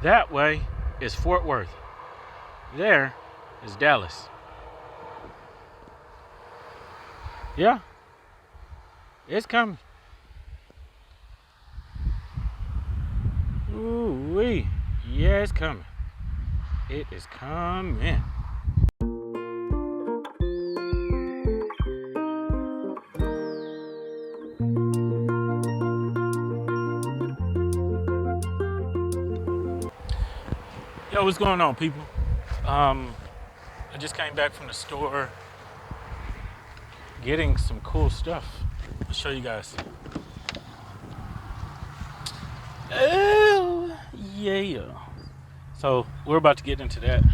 That way is Fort Worth. There is Dallas. Yeah, it's coming. Ooh wee. Yeah, it's coming. It is coming. Yo, what's going on, people? I just came back from the store getting some cool stuff. I'll show you guys. Oh, yeah. So we're about to get into that.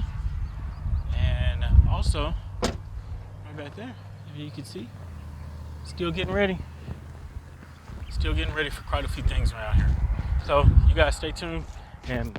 And also, right back there, if you can see, still getting ready. Still getting ready for quite a few things around here. So you guys stay tuned and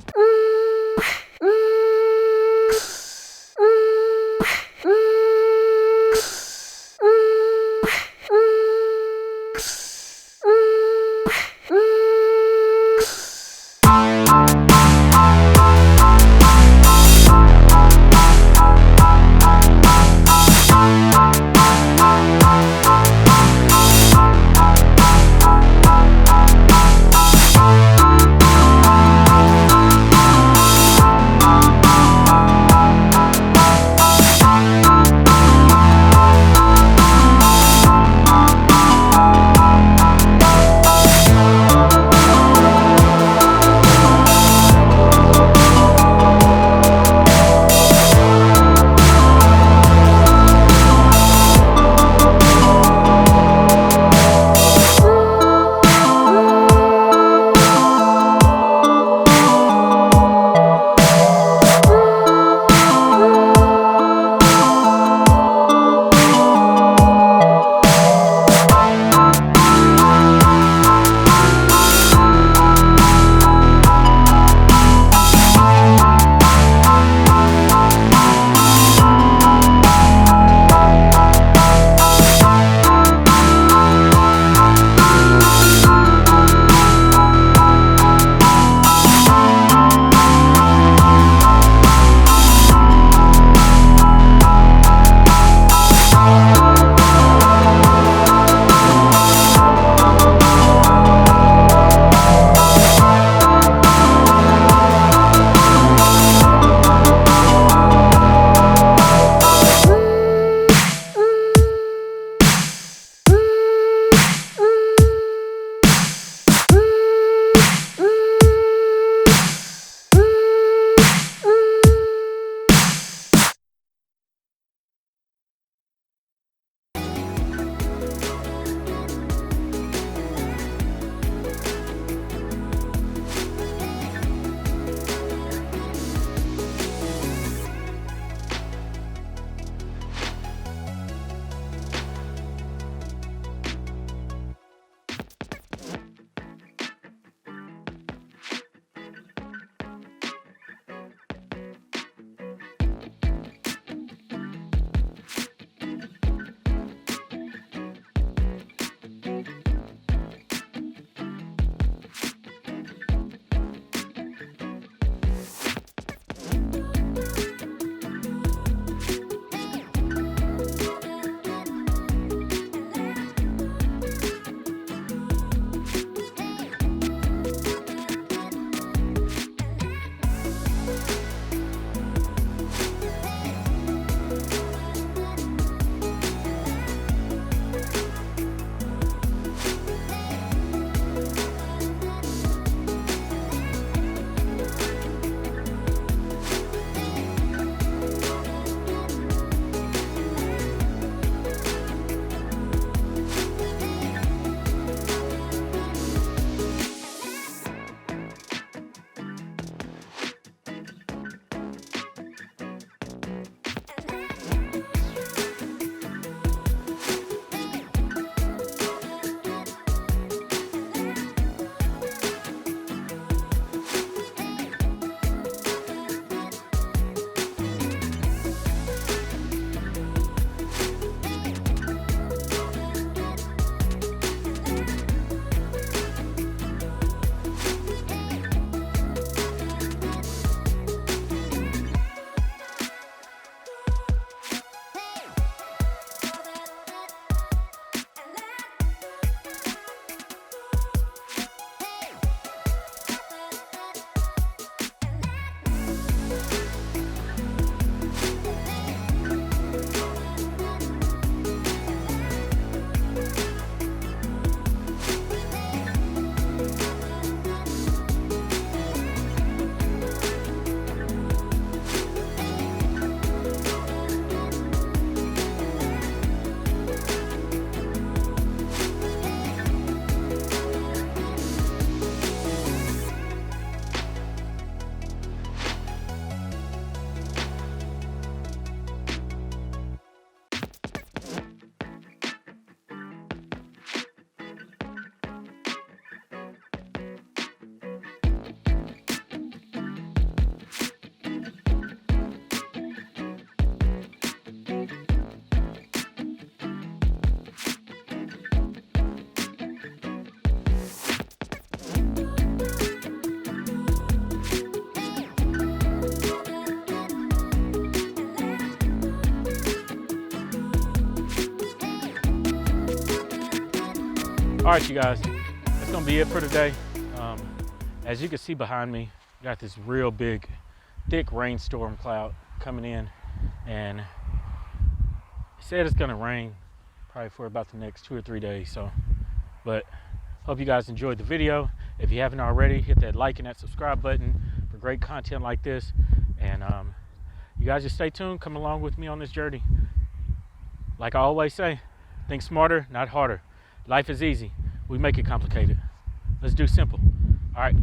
right, you guys, that's gonna be it for today. As you can see behind me, got this real big, thick rainstorm cloud coming in, and it said it's gonna rain probably for about the next 2 or 3 days. So, but hope you guys enjoyed the video. If you haven't already, hit that like and that subscribe button for great content like this. And you guys just stay tuned, come along with me on this journey. Like I always say, think smarter, not harder. Life is easy. We make it complicated. Let's do simple. All right.